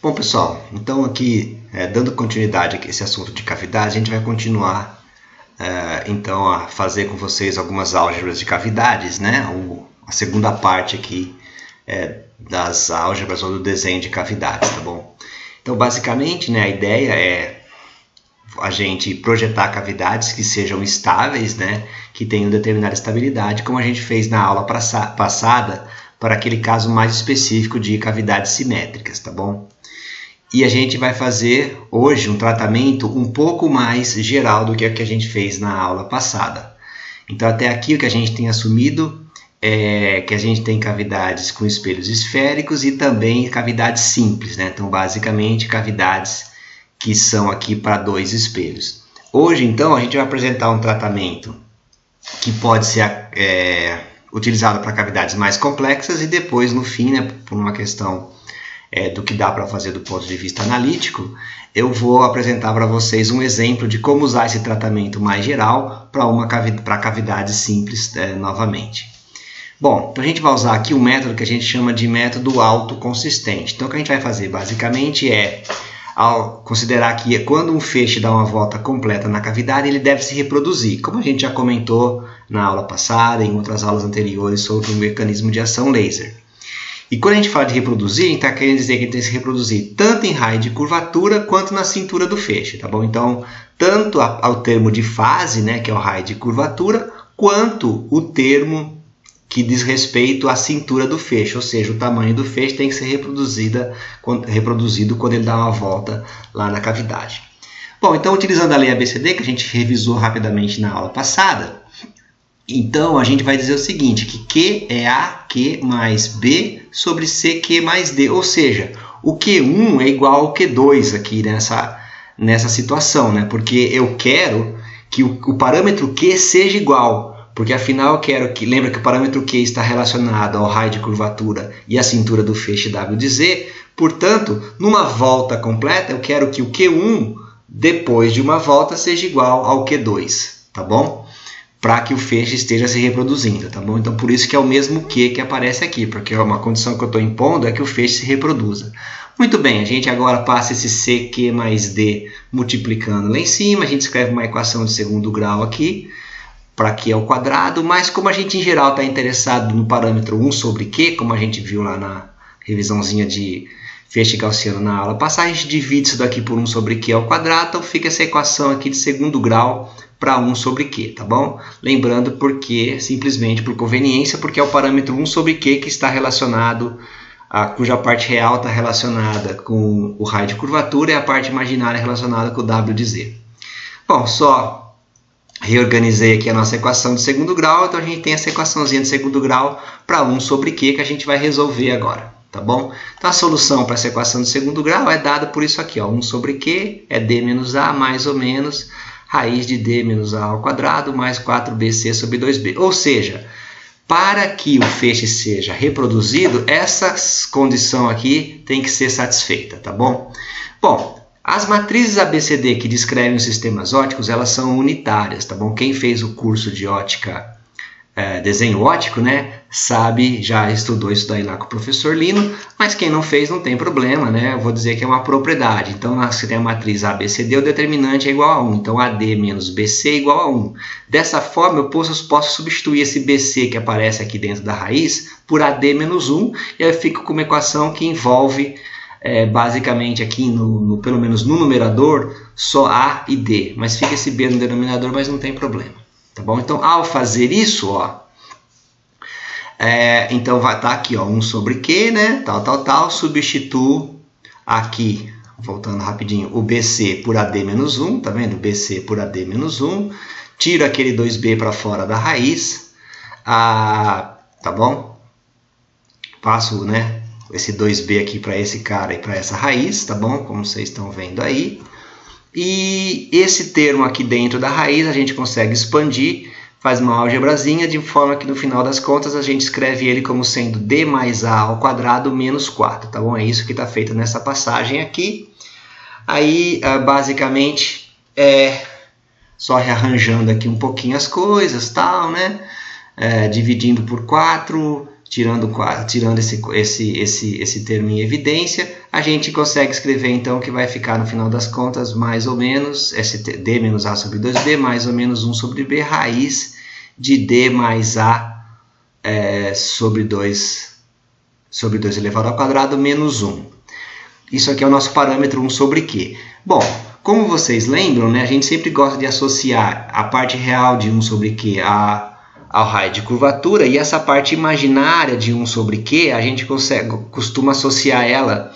Bom, pessoal, então aqui, dando continuidade a esse assunto de cavidade, a gente vai continuar então a fazer com vocês algumas álgebras de cavidades, né? A segunda parte aqui das álgebras ou do desenho de cavidades, tá bom? Então, basicamente, né, a ideia é a gente projetar cavidades que sejam estáveis, né, que tenham determinada estabilidade, como a gente fez na aula passada, para aquele caso mais específico de cavidades simétricas, tá bom? E a gente vai fazer hoje um tratamento um pouco mais geral do que a gente fez na aula passada. Então, até aqui o que a gente tem assumido é que a gente tem cavidades com espelhos esféricos e também cavidades simples, né? Então, basicamente, cavidades que são aqui para dois espelhos. Hoje, então, a gente vai apresentar um tratamento que pode ser utilizado para cavidades mais complexas e depois, no fim, né, por uma questão do que dá para fazer do ponto de vista analítico, eu vou apresentar para vocês um exemplo de como usar esse tratamento mais geral para cavidades simples novamente. Bom, então a gente vai usar aqui um método que a gente chama de método autoconsistente. Então o que a gente vai fazer basicamente ao considerar que quando um feixe dá uma volta completa na cavidade, ele deve se reproduzir, como a gente já comentou na aula passada, em outras aulas anteriores sobre o mecanismo de ação laser. E quando a gente fala de reproduzir, a gente está querendo dizer que ele tem que se reproduzir tanto em raio de curvatura quanto na cintura do feixe, tá bom? Então, tanto ao termo de fase, né, que é o raio de curvatura, quanto o termo que diz respeito à cintura do feixe, ou seja, o tamanho do feixe tem que ser reproduzido quando ele dá uma volta lá na cavidade. Bom, então utilizando a lei ABCD, que a gente revisou rapidamente na aula passada, então a gente vai dizer o seguinte, que Q é AQ mais B sobre CQ mais D, ou seja, o Q1 é igual ao Q2 aqui nessa situação, né? Porque eu quero que o parâmetro Q seja igual. Porque afinal eu quero que, lembra que o parâmetro Q está relacionado ao raio de curvatura e à cintura do feixe W de Z, portanto, numa volta completa eu quero que o Q1, depois de uma volta, seja igual ao Q2, tá bom? Para que o feixe esteja se reproduzindo, tá bom? Então por isso que é o mesmo Q que aparece aqui, porque é uma condição que eu estou impondo é que o feixe se reproduza. Muito bem, a gente agora passa esse CQ mais D multiplicando lá em cima, a gente escreve uma equação de segundo grau aqui, para Q ao quadrado, mas como a gente em geral está interessado no parâmetro 1 sobre Q, como a gente viu lá na revisãozinha de feixe gaussiano na aula passada, a gente divide isso daqui por 1 sobre Q ao quadrado, então fica essa equação aqui de segundo grau para 1 sobre Q, tá bom? Lembrando porque, simplesmente por conveniência, porque é o parâmetro 1 sobre Q que está relacionado, cuja parte real está relacionada com o raio de curvatura e a parte imaginária relacionada com o W de Z. Bom, só reorganizei aqui a nossa equação de segundo grau, então a gente tem essa equaçãozinha de segundo grau para 1 sobre Q que a gente vai resolver agora, tá bom? Então a solução para essa equação de segundo grau é dada por isso aqui, ó, 1 sobre Q é D menos A mais ou menos raiz de D menos A ao quadrado mais 4BC sobre 2B. Ou seja, para que o feixe seja reproduzido, essa condição aqui tem que ser satisfeita, tá bom? Bom, as matrizes ABCD que descrevem os sistemas ópticos, elas são unitárias, tá bom? Quem fez o curso de ótica, desenho óptico, né, sabe, já estudou isso daí lá com o professor Lino, mas quem não fez não tem problema, né? Eu vou dizer que é uma propriedade. Então, você tem a matriz ABCD, o determinante é igual a 1. Então, AD menos BC é igual a 1. Dessa forma, eu posso substituir esse BC que aparece aqui dentro da raiz por AD menos 1, e aí eu fico com uma equação que envolve basicamente aqui, pelo menos no numerador, só A e D. Mas fica esse B no denominador, mas não tem problema. Tá bom? Então, ao fazer isso, ó, então vai estar aqui, ó, 1 sobre Q, né? Tal, substituo aqui, voltando rapidinho, o BC por AD menos 1, tá vendo? BC por AD menos 1, tiro aquele 2B para fora da raiz, tá bom? Passo, né, esse 2B aqui para esse cara e para essa raiz, tá bom? Como vocês estão vendo aí. E esse termo aqui dentro da raiz a gente consegue expandir, faz uma álgebrazinha, de forma que no final das contas a gente escreve ele como sendo D mais A ao quadrado menos 4, tá bom? É isso que está feito nessa passagem aqui. Aí, basicamente, só rearranjando aqui um pouquinho as coisas, tal, né? Dividindo por 4, tirando esse termo em evidência, a gente consegue escrever então que vai ficar no final das contas mais ou menos d menos a sobre 2b mais ou menos 1 sobre b raiz de d mais a sobre 2 elevado ao quadrado menos 1. Isso aqui é o nosso parâmetro 1 sobre q. Bom, como vocês lembram, né, a gente sempre gosta de associar a parte real de 1 sobre q ao raio de curvatura, e essa parte imaginária de 1 sobre q, a gente costuma associar ela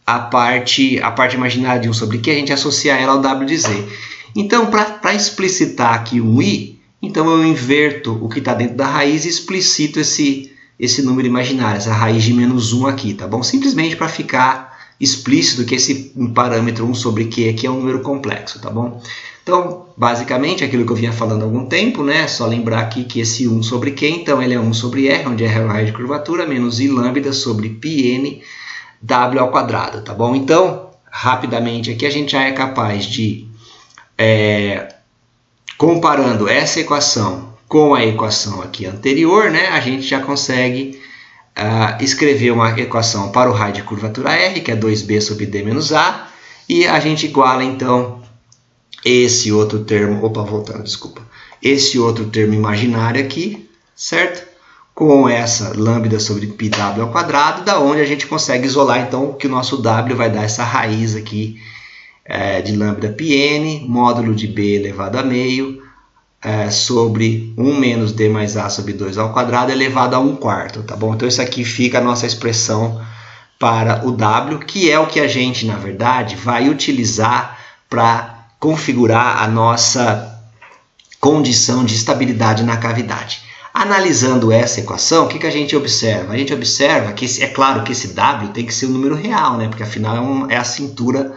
à parte imaginária de 1 sobre q, a gente associa ela ao w de z. Então, para explicitar aqui um i, então eu inverto o que está dentro da raiz e explicito esse número imaginário, essa raiz de menos 1 aqui, tá bom? Simplesmente para ficar explícito que esse parâmetro 1 sobre q aqui é um número complexo, tá bom? Então, basicamente, aquilo que eu vinha falando há algum tempo, né? Só lembrar aqui que esse 1 sobre q, então, ele é 1 sobre r, onde r é o raio de curvatura, menos i lambda sobre πn w ao quadrado, tá bom? Então, rapidamente aqui a gente já é capaz de, comparando essa equação com a equação aqui anterior, né? A gente já consegue escrever uma equação para o raio de curvatura r, que é 2b sobre d menos a, e a gente iguala, então, esse outro termo, esse outro termo imaginário aqui, certo? Com essa lambda sobre πw ao quadrado, da onde a gente consegue isolar, então, que o nosso w vai dar essa raiz aqui de lambda πn, módulo de b elevado a meio, sobre 1 menos d mais a sobre 2 ao quadrado elevado a 1/4, tá bom? Então, isso aqui fica a nossa expressão para o w, que é o que a gente, na verdade, vai utilizar para configurar a nossa condição de estabilidade na cavidade. Analisando essa equação, o que a gente observa? A gente observa que, é claro que esse w tem que ser um número real, né? Porque afinal é a cintura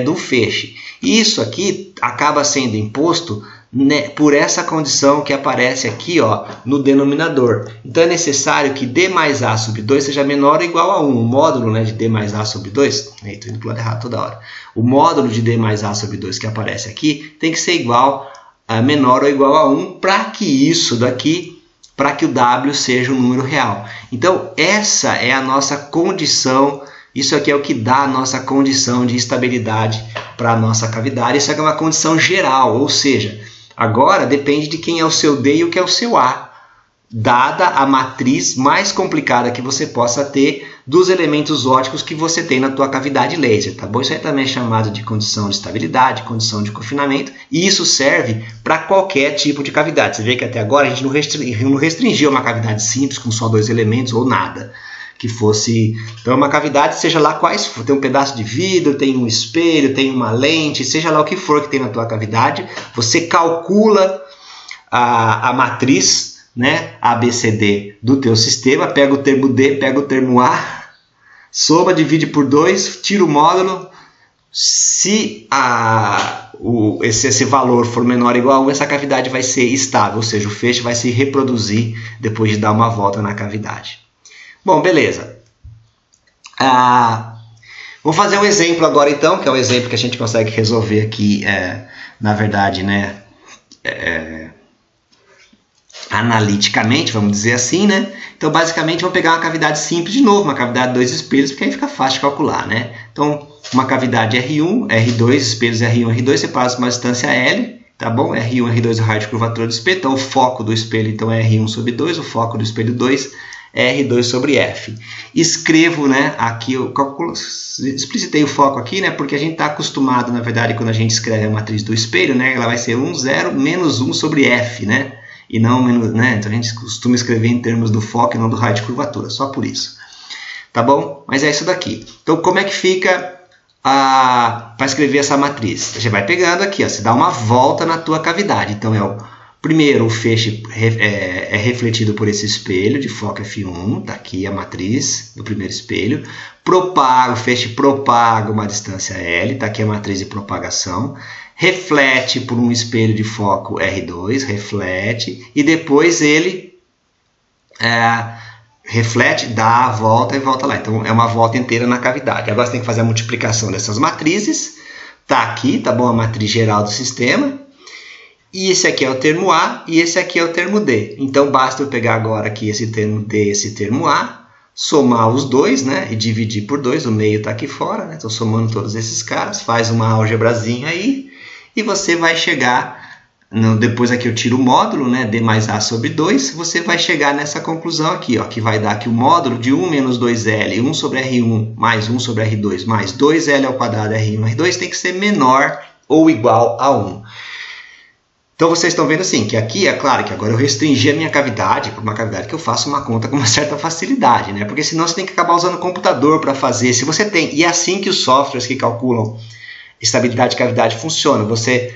do feixe. E isso aqui acaba sendo imposto, né, por essa condição que aparece aqui, ó, no denominador. Então é necessário que d mais a sobre 2 seja menor ou igual a 1. O módulo, né, de d mais a sobre 2, estou indo para o lado errado toda hora. O módulo de d mais a sobre 2 que aparece aqui tem que ser igual a menor ou igual a 1 para que isso daqui, para que o w seja um número real. Então essa é a nossa condição, isso aqui é o que dá a nossa condição de estabilidade para a nossa cavidade. Isso aqui é uma condição geral, ou seja, agora depende de quem é o seu D e o que é o seu A, dada a matriz mais complicada que você possa ter dos elementos ópticos que você tem na tua cavidade laser, tá bom? Isso aí também é chamado de condição de estabilidade, condição de confinamento, e isso serve para qualquer tipo de cavidade. Você vê que até agora a gente não restringiu uma cavidade simples com só 2 elementos ou nada. Que fosse, então, uma cavidade, seja lá quais for, tem um pedaço de vidro, tem um espelho, tem uma lente, seja lá o que for que tem na tua cavidade, você calcula a matriz, né, ABCD do teu sistema, pega o termo D, pega o termo A, soma, divide por 2, tira o módulo, se esse valor for menor ou igual a 1, essa cavidade vai ser estável, ou seja, o feixe vai se reproduzir depois de dar uma volta na cavidade. Bom, beleza. Vou fazer um exemplo agora, então, que é o exemplo que a gente consegue resolver aqui, na verdade, né, analiticamente, vamos dizer assim, né? Então, basicamente, vamos pegar uma cavidade simples de novo, uma cavidade de 2 espelhos, porque aí fica fácil de calcular, né? Então, uma cavidade R1, R2, espelhos R1 e R2 separados por uma distância L, tá bom? R1 e R2 é o raio de curvatura do espelho, então o foco do espelho então, é R1 sobre 2, o foco do espelho 2 R2 sobre F. Escrevo, né, aqui, eu calculo, explicitei o foco aqui, né, porque a gente está acostumado, na verdade, quando a gente escreve a matriz do espelho, né, ela vai ser 1, 0, menos 1 sobre F, né, e não menos, né, então a gente costuma escrever em termos do foco e não do raio de curvatura, só por isso. Tá bom? Mas é isso daqui. Então, como é que fica para escrever essa matriz? Você vai pegando aqui, ó, você dá uma volta na tua cavidade, então primeiro, o feixe é refletido por esse espelho de foco F1, está aqui a matriz do primeiro espelho. O feixe propaga uma distância L, está aqui a matriz de propagação. Reflete por um espelho de foco R2, reflete, e depois ele reflete, dá a volta e volta lá. Então, é uma volta inteira na cavidade. Agora, você tem que fazer a multiplicação dessas matrizes. Está aqui, tá bom? A matriz geral do sistema. E esse aqui é o termo A e esse aqui é o termo D. Então, basta eu pegar agora aqui esse termo D e esse termo A, somar os dois, né, e dividir por 2, o meio está aqui fora, né, estou somando todos esses caras, faz uma álgebrazinha aí, e você vai chegar, depois aqui eu tiro o módulo, né, d mais a sobre 2, você vai chegar nessa conclusão aqui, ó, que vai dar que o módulo de 1 menos 2L, 1 sobre R1 mais 1 sobre R2 mais 2L ao quadrado R1, R2 tem que ser menor ou igual a 1. Então, vocês estão vendo assim, que aqui, é claro que agora eu restringi a minha cavidade para uma cavidade que eu faço uma conta com uma certa facilidade, né? Porque senão você tem que acabar usando o computador para fazer. Se você tem, e é assim que os softwares que calculam estabilidade de cavidade funcionam. Você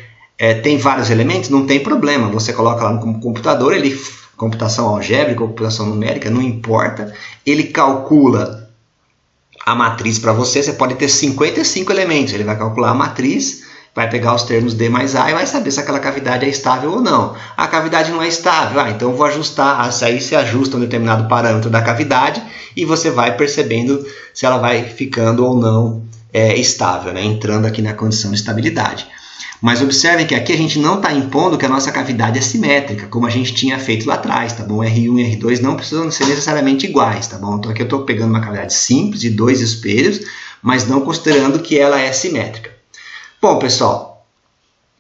tem vários elementos, não tem problema. Você coloca lá no computador, ele, computação algébrica, computação numérica, não importa. Ele calcula a matriz para você. Você pode ter 55 elementos, ele vai calcular a matriz, vai pegar os termos D mais A e vai saber se aquela cavidade é estável ou não. A cavidade não é estável, então eu vou ajustar, aí se ajusta um determinado parâmetro da cavidade e você vai percebendo se ela vai ficando ou não estável, né? Entrando aqui na condição de estabilidade. Mas observem que aqui a gente não está impondo que a nossa cavidade é simétrica, como a gente tinha feito lá atrás, tá bom? R1 e R2 não precisam ser necessariamente iguais, tá bom? Então aqui eu estou pegando uma cavidade simples de 2 espelhos, mas não considerando que ela é simétrica. Bom, pessoal,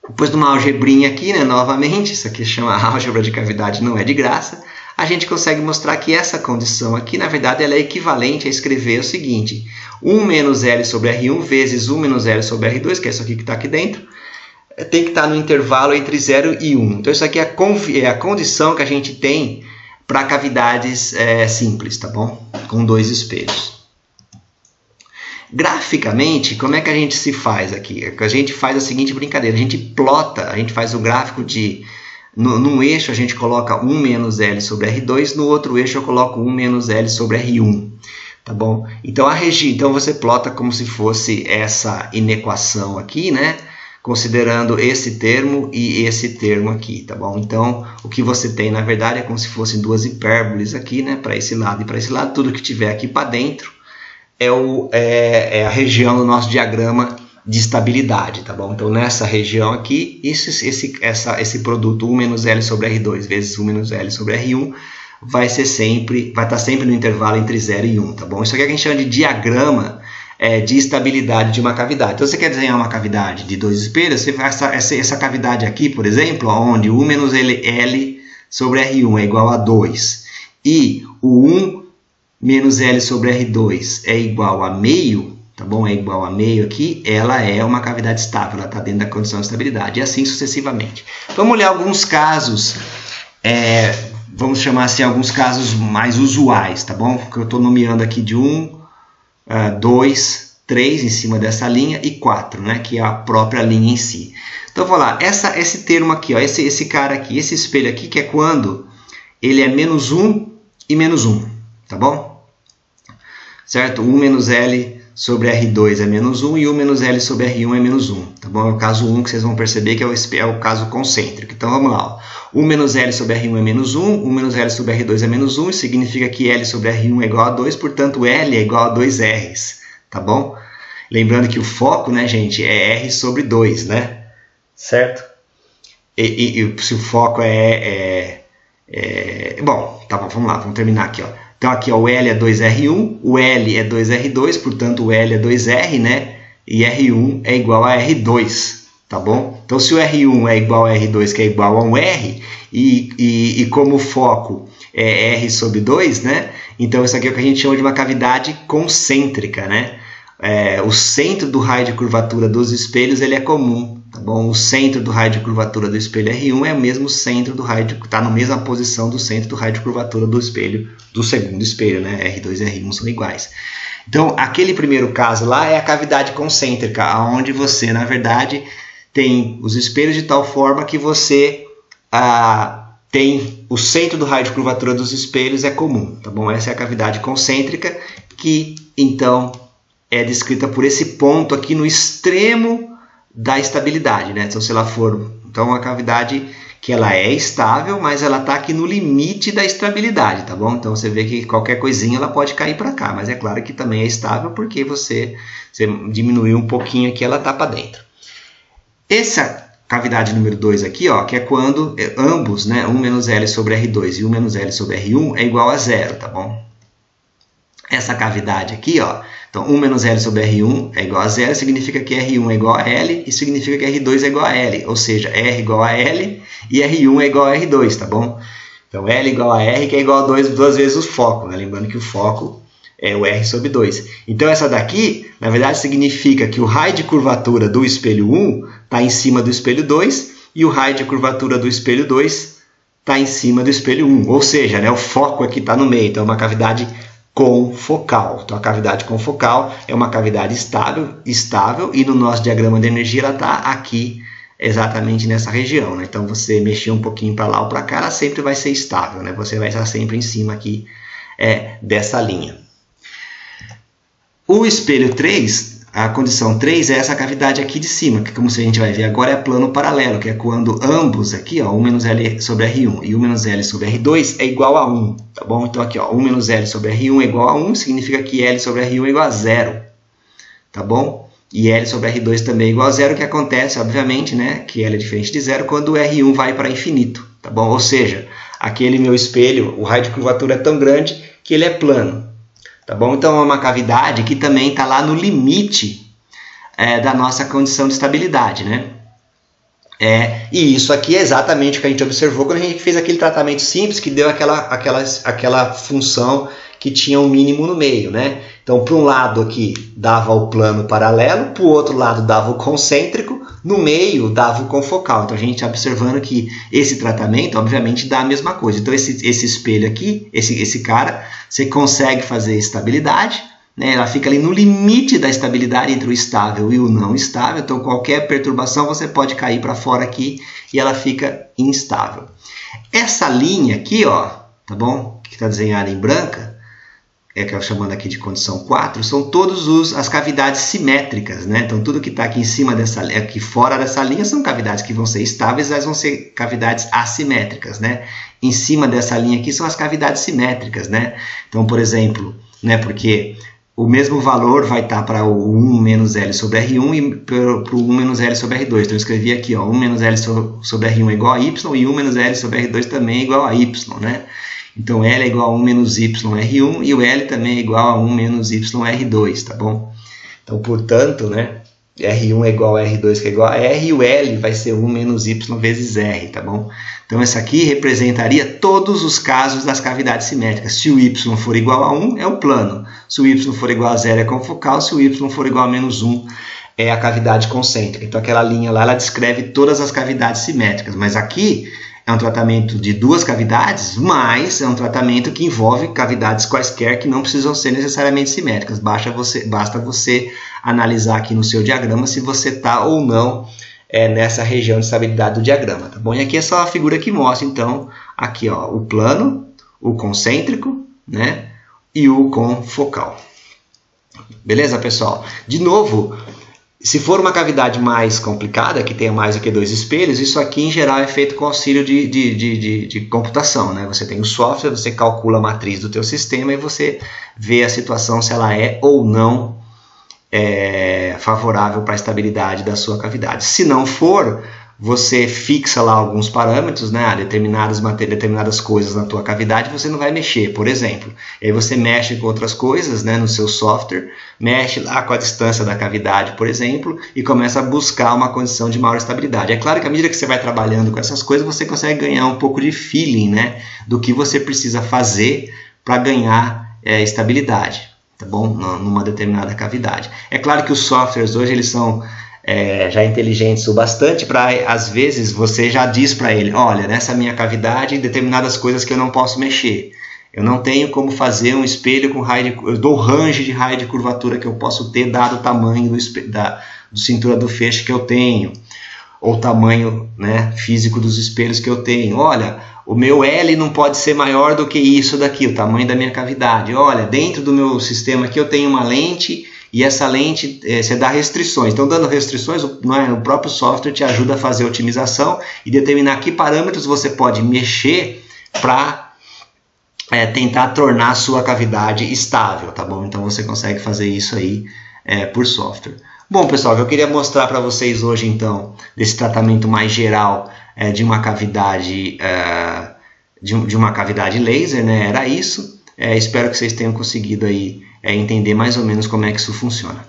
depois de uma algebrinha aqui, né, novamente, isso aqui chama álgebra de cavidade, não é de graça, a gente consegue mostrar que essa condição aqui, na verdade, ela é equivalente a escrever o seguinte: 1 menos L sobre R1 vezes 1 menos L sobre R2, que é isso aqui que está aqui dentro, tem que estar no intervalo entre 0 e 1. Então, isso aqui é a condição que a gente tem para cavidades simples, tá bom? Com 2 espelhos. Graficamente, como é que a gente se faz aqui? A gente faz a seguinte brincadeira, a gente plota, a gente faz o gráfico de... Num eixo a gente coloca 1 menos L sobre R2, no outro eixo eu coloco 1 menos L sobre R1, tá bom? Então, então você plota como se fosse essa inequação aqui, né? Considerando esse termo e esse termo aqui, tá bom? Então, o que você tem, na verdade, é como se fossem 2 hipérboles aqui, né? Para esse lado e para esse lado, tudo que tiver aqui para dentro é a região do nosso diagrama de estabilidade, tá bom? Então, nessa região aqui, esse produto 1 menos L sobre R2 vezes 1 menos L sobre R1 vai estar sempre no intervalo entre 0 e 1, tá bom? Isso aqui é o que a gente chama de diagrama de estabilidade de uma cavidade. Então, você quer desenhar uma cavidade de 2 espelhos, você faz essa cavidade aqui, por exemplo, onde 1 menos L sobre R1 é igual a 2 e o 1 menos L sobre R2 é igual a meio, tá bom? É igual a meio aqui, ela é uma cavidade estável, ela está dentro da condição de estabilidade, e assim sucessivamente. Vamos olhar alguns casos, vamos chamar assim, alguns casos mais usuais, tá bom? Que eu estou nomeando aqui de 1, 2, 3 em cima dessa linha e 4, né? Que é a própria linha em si. Então, vou lá, esse termo aqui, ó, esse cara aqui, esse espelho aqui, que é quando ele é menos 1 e menos 1. Tá bom? Certo? 1 menos L sobre R2 é menos 1 e 1 menos L sobre R1 é menos 1. Tá bom? É o caso 1 que vocês vão perceber que é o caso concêntrico. Então, vamos lá. Ó. 1 menos L sobre R1 é menos 1, 1 menos L sobre R2 é menos 1, isso significa que L sobre R1 é igual a 2, portanto, L é igual a 2 R's. Tá bom? Lembrando que o foco, né, gente, é R sobre 2, né? Certo? E se o foco bom, tá bom, vamos lá, vamos terminar aqui, ó. Então, aqui ó, o L é 2R1, o L é 2R2, portanto, o L é 2R, né? E R1 é igual a R2, tá bom? Então, se o R1 é igual a R2, que é igual a um R, e como o foco é R sobre 2, né? Então, isso aqui é o que a gente chama de uma cavidade concêntrica, né? O centro do raio de curvatura dos espelhos ele é comum, tá bom? O centro do raio de curvatura do espelho R1 é o mesmo centro do raio está na mesma posição do centro do raio de curvatura do espelho, do segundo espelho, né? R2 e R1 são iguais. Então, aquele primeiro caso lá é a cavidade concêntrica, onde você, na verdade, tem os espelhos de tal forma que você tem o centro do raio de curvatura dos espelhos é comum, tá bom? Essa é a cavidade concêntrica que, então, é descrita por esse ponto aqui no extremo da estabilidade, né? Então, se ela for, então, uma cavidade que ela é estável, mas ela está aqui no limite da estabilidade, tá bom? Então, você vê que qualquer coisinha ela pode cair para cá, mas é claro que também é estável porque você diminuiu um pouquinho aqui, ela está para dentro. Essa cavidade número 2 aqui, ó, que é quando ambos, né, 1 menos L sobre R2 e 1 menos L sobre R1 é igual a 0, tá bom? essa cavidade aqui, ó, então 1 menos L sobre R1 é igual a zero, significa que R1 é igual a L e significa que R2 é igual a L, ou seja, R igual a L e R1 é igual a R2, tá bom? Então L igual a R, que é igual a duas vezes o foco, né? Lembrando que o foco é o R sobre 2. Então essa daqui, na verdade, significa que o raio de curvatura do espelho 1 está em cima do espelho 2 e o raio de curvatura do espelho 2 está em cima do espelho 1, ou seja, né, o foco aqui está no meio, então é uma cavidade confocal. Então a cavidade confocal é uma cavidade estável e no nosso diagrama de energia ela está aqui exatamente nessa região, né? Então você mexer um pouquinho para lá ou para cá, ela sempre vai ser estável, né? Você vai estar sempre em cima aqui dessa linha. O espelho 3, a condição 3 é essa cavidade aqui de cima, que como a gente vai ver agora é plano paralelo, que é quando ambos aqui, ó, 1 menos L sobre R1 e 1 menos L sobre R2 é igual a 1, tá bom? Então aqui, ó, 1 menos L sobre R1 é igual a 1, significa que L sobre R1 é igual a 0, tá bom? E L sobre R2 também é igual a 0, que acontece, obviamente, né, que L é diferente de 0 quando o R1 vai para infinito, tá bom? Ou seja, aquele meu espelho, o raio de curvatura é tão grande que ele é plano, tá bom? Então é uma cavidade que também está lá no limite da nossa condição de estabilidade, né? E isso aqui é exatamente o que a gente observou quando a gente fez aquele tratamento simples que deu aquela função que tinha um mínimo no meio, né? Então, para um lado aqui dava o plano paralelo, para o outro lado dava o concêntrico, no meio dava o confocal. Então, a gente está observando que esse tratamento, obviamente, dá a mesma coisa. Então, esse espelho aqui, esse cara, você consegue fazer estabilidade, né? Ela fica ali no limite da estabilidade entre o estável e o não estável. Então, qualquer perturbação você pode cair para fora aqui e ela fica instável. Essa linha aqui, ó, tá bom? Que está desenhada em branca, que eu chamando aqui de condição 4, são todas as cavidades simétricas, né? Então, tudo que está aqui em cima aqui fora dessa linha são cavidades que vão ser estáveis, elas vão ser cavidades assimétricas, né? Em cima dessa linha aqui são as cavidades simétricas, né? Então, por exemplo, né, porque o mesmo valor vai estar para o 1 menos L sobre R1 e para o 1 menos L sobre R2. Então, eu escrevi aqui, ó, 1 menos L sobre R1 é igual a Y e 1 menos L sobre R2 também é igual a Y, né? Então, L é igual a 1 menos Y R1 e o L também é igual a 1 menos Y R2, tá bom? Então, portanto, né, R1 é igual a R2, que é igual a R, e o L vai ser 1 menos Y vezes R, tá bom? Então, essa aqui representaria todos os casos das cavidades simétricas. Se o Y for igual a 1, é o plano. Se o Y for igual a 0, é confocal. Se o Y for igual a menos 1, é a cavidade concêntrica. Então, aquela linha lá, ela descreve todas as cavidades simétricas. Mas aqui é um tratamento de duas cavidades, mas é um tratamento que envolve cavidades quaisquer que não precisam ser necessariamente simétricas. Basta você analisar aqui no seu diagrama se você está ou não nessa região de estabilidade do diagrama, tá bom? E aqui é só a figura que mostra, então, aqui, ó, o plano, o concêntrico, né, e o confocal. Beleza, pessoal? De novo, se for uma cavidade mais complicada, que tenha mais do que 2 espelhos, isso aqui em geral é feito com auxílio de computação, né? Você tem o software, você calcula a matriz do teu sistema e você vê a situação se ela é ou não favorável para a estabilidade da sua cavidade. Se não for, você fixa lá alguns parâmetros, né, determinadas coisas na tua cavidade, você não vai mexer, por exemplo. E aí você mexe com outras coisas, né, no seu software, mexe lá com a distância da cavidade, por exemplo, e começa a buscar uma condição de maior estabilidade. É claro que à medida que você vai trabalhando com essas coisas, você consegue ganhar um pouco de feeling, né, do que você precisa fazer para ganhar estabilidade, tá bom? Numa determinada cavidade. É claro que os softwares hoje eles são já inteligentes o bastante para, às vezes, você já diz para ele, olha, nessa minha cavidade, determinadas coisas que eu não posso mexer. Eu não tenho como fazer um espelho com raio eu dou range de raio de curvatura que eu posso ter, dado o tamanho do cintura do feixe que eu tenho, ou o tamanho, né, físico dos espelhos que eu tenho. Olha, o meu L não pode ser maior do que isso daqui, o tamanho da minha cavidade. Olha, dentro do meu sistema aqui eu tenho uma lente, e essa lente, você dá restrições. Então, dando restrições, o próprio software te ajuda a fazer a otimização e determinar que parâmetros você pode mexer para tentar tornar a sua cavidade estável, tá bom? Então, você consegue fazer isso aí por software. Bom, pessoal, o que eu queria mostrar para vocês hoje, então, desse tratamento mais geral de uma cavidade, de uma cavidade laser, né? Era isso. Espero que vocês tenham conseguido aí entender mais ou menos como é que isso funciona.